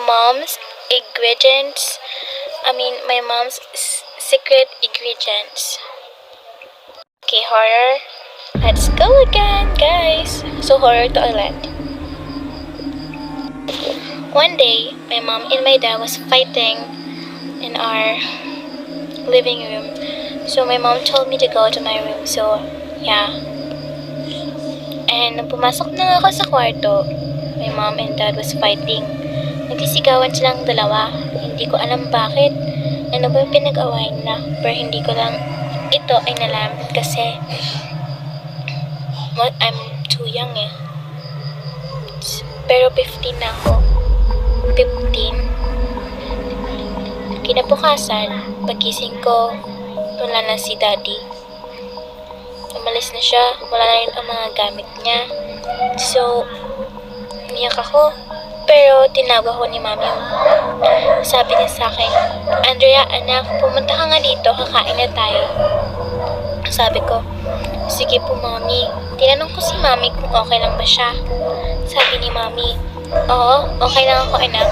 mom's ingredients. My mom's secret ingredients. Okay, horror. Let's go again, guys. So, horror to ulit. One day, my mom and my dad was fighting in our living room. So, my mom told me to go to my room. So, yeah. And nung pumasok na ako sa kwarto, my mom and dad was fighting. Nagsisigawan silang dalawa. Hindi ko alam bakit. Ano ba yung pinag-awayan na? Pero hindi ko lang ito ay nalaman kasi I'm too young eh. Pero 15 na ako. 15. Kinabukasan, pagising ko, wala na si daddy. Umalis na siya, wala na rin ang mga gamit niya. So, umiyak ako. Pero tinawag ako ni mami. Sabi niya sa akin, Andrea, anak, pumunta ka nga dito, kakain na tayo. Sabi ko, sige po mami. Tinanong ko si mami kung okay lang ba siya. Sabi ni mami, oo, okay lang ako anak.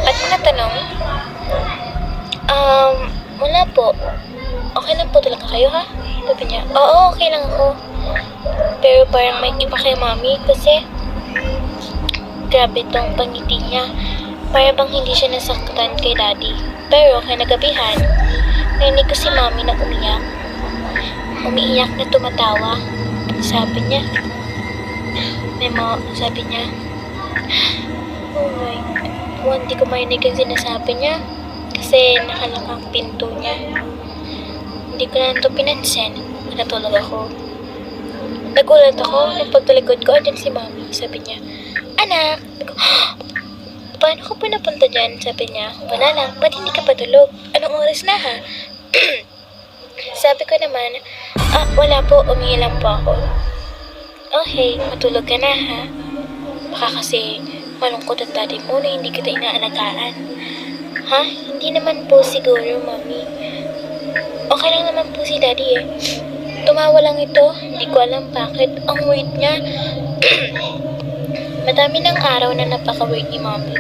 At natanong, wala po. Okay lang po talaga kayo ha? Sabi niya, oo, okay lang ako. Pero parang may iba kay mami kasi grabe tong pangiti niya. Para bang hindi siya nasaktan kay daddy. Pero kinagabihan, narinig ko si mami na umiyak. Umiiyak na tumatawa. Sabi niya, sabi niya, oh my God, hindi ko marinig yung sinasabi niya. Kasi nakalakang pinto niya. Hindi ko na ito pinansin. Natulog ako. Nagulat ako. Nung pagtalikod ko, andyan si mami. Sabi niya, anak. Paano ka pa napunta dyan? Sabi niya, wala lang. Ba't hindi ka patulog? Anong oras na ha? Sabi ko naman, wala po. Umihi lang po ako. Okay, matulog ka na ha? Baka kasi malungkot ang daddy mo na hindi kita inaalagaan. Ha? Hindi naman po siguro, mami. Okay lang naman po si daddy eh. Tumawa lang ito. Hindi ko alam bakit. Ang weird niya. Madami ng araw na napaka-weird ni mami.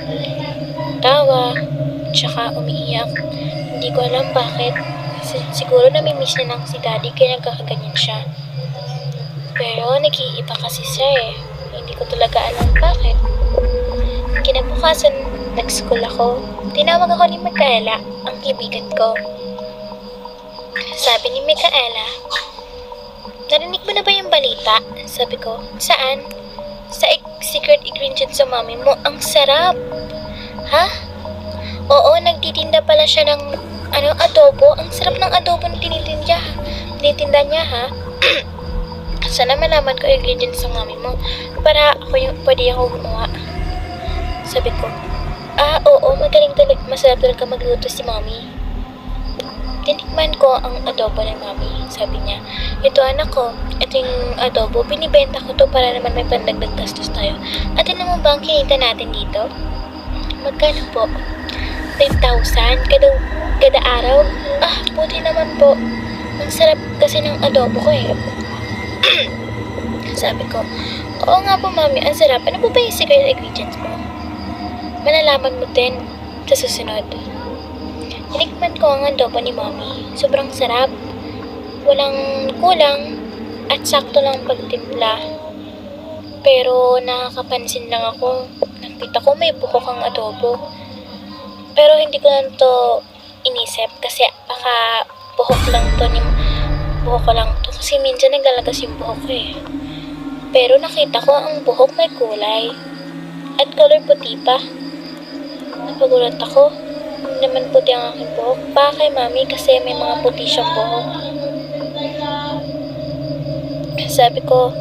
Tawa. Tsaka umiiyak. Hindi ko alam bakit. Siguro namimiss na lang si daddy kaya nagkakaganyan siya. Pero nag-iiba kasi siya eh. Hindi ko talaga alam bakit. Kinabukasan, nag-school ako. Tinawag ako ni Micaela, ang kaibigan ko. Sabi ni Micaela, narinig mo na ba yung balita? Sabi ko, saan? Sa secret ingredients sa mami mo, ang sarap. Ha? Oo, nagtitinda pala siya ng adobo. Ang sarap ng adobo na tinitinda niya ha. Sana malaman ko yung ingredients sa mami mo para pwede ako gumawa. Sabi ko, oo, magaling talaga, masarap talaga magluto si mami. Tinikman ko ang adobo ng mami. Sabi niya, ito anak ko, ito yung adobo, binibenta ko to para naman may pandagdag gastos tayo. At ano mo ba ang kinita natin dito? Magkano po? 5,000 kada araw? Buti naman po. Ang sarap kasi ng adobo ko eh. Sabi ko, oo nga po mami, ang sarap. Ano po ba yung secret ingredients mo? Malalaman mo din sa susunod. Tinikman ko ang adobo ni mami. Sobrang sarap. Walang kulang at sakto lang pagtimpla. Pero nakakapansin lang ako. Nakita ko may buhok ang adobo. Pero hindi ko lang to inisip kasi baka buhok ko lang to. Kasi minsan naglalagas yung buhok ko eh. Pero nakita ko ang buhok may kulay. At color puti pa. Napagulat ako. Hindi naman puti ang aking buhok. Baka kay mami kasi may mga puti siyang buhok. Sabi ko,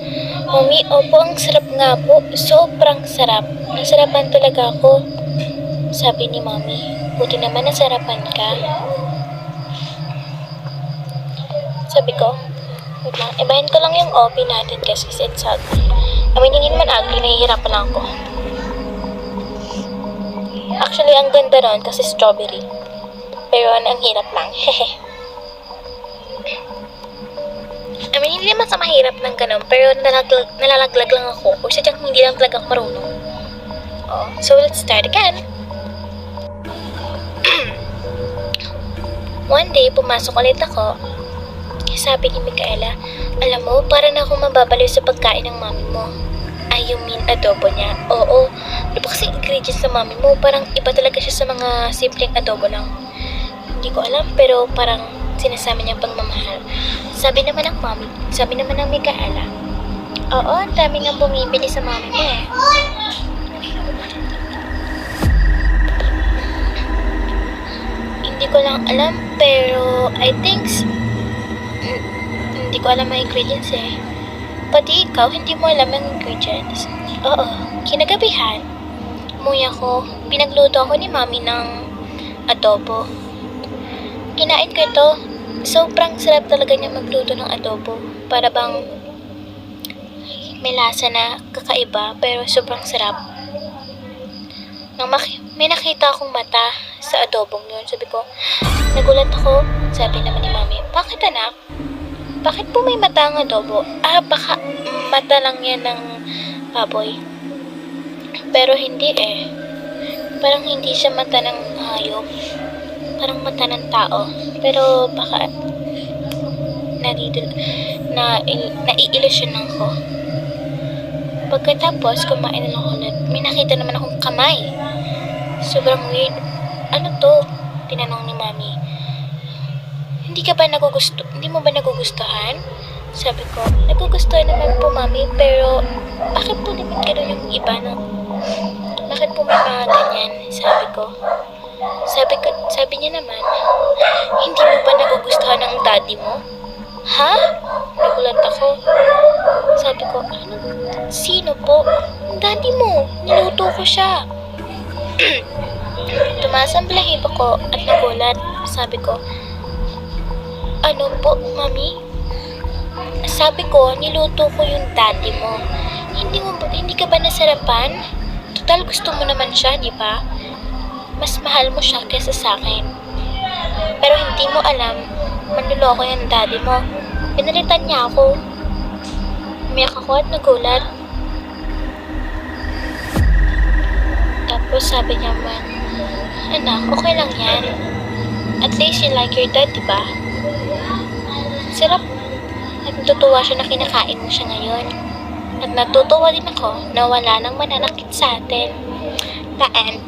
mami, opo, ang sarap nga po. Sobrang sarap. Nasarapan talaga ako. Sabi ni mami, buti naman nasarapan ka. Sabi ko, wait lang, ibahin ko lang yung OP natin kasi it's ugly. Hindi naman ugly, nahihirapan lang ako. Actually, ang ganda nun kasi strawberry. Pero ang hirap lang. Hehe. Hindi naman sa mahirap ng ganun. Pero nalalaglag lang ako. O sadyang hindi lang talaga ako marunong. So, let's start again. One day, pumasok ulit ako. Sabi ni Micaela, alam mo, para na akong mababaliw sa pagkain ng mami mo. Ay, you mean adobo niya? Oo. Ano ba kasi ingredients ng mami mo? Parang iba talaga siya sa mga simpleng adobo lang. Hindi ko alam, pero parang sinasama niya pagmamahal. Sabi naman ng Micaela, oo, ang dami nga bumibili sa mami mo eh. Hindi ko lang alam, pero I think hindi ko alam ang ingredients eh. Pati ikaw, hindi mo alam ang ingredients. Oo, kinagabihan, umuwi ako, pinagluto ako ni mami ng adobo. Kinain ko ito, sobrang sarap talaga niya magluto ng adobo. Para bang may lasa na kakaiba, pero sobrang sarap. May nakita akong mata sa adobong yun. Sabi ko, nagulat ako. Sabi naman ni mami, bakit anak? Bakit po may mata ang adobo? Baka mata lang yan ng baboy. Pero hindi eh. Parang hindi siya mata ng hayop. Parang mata ng tao. Pero baka naiilusyonan ko. Pagkatapos, kumain na lang ulit. May nakita naman akong kamay. Sobrang weird. Ano to? Tinanong ni mami. Hindi mo ba nagugustuhan? Sabi ko, nagugustuhan naman po mami, pero bakit po naman gano'n yung iba na? Bakit po may mga ganyan? Sabi niya naman, hindi mo ba nagugustuhan ng daddy mo? Ha? Nagulat ako. Sabi ko, ano? Sino po? Ang daddy mo. Niluto ko siya. Tumaas ang balahibo ko at nagulat. Sabi ko, ano po, mami? Sabi ko, niluto ko yung daddy mo. Hindi ka ba nasarapan? Total, gusto mo naman siya, di ba? Mas mahal mo siya kaysa sa akin. Pero hindi mo alam, manluloko yung daddy mo. Pinalitan niya ako. Umiyak ako at nagulat. Tapos sabi niya man, anak, okay lang yan. At least you like your dad, di ba? Sarap. At natutuwa siya na kinakain mo siya ngayon. At natutuwa din ako na wala nang mananakit sa atin. The end.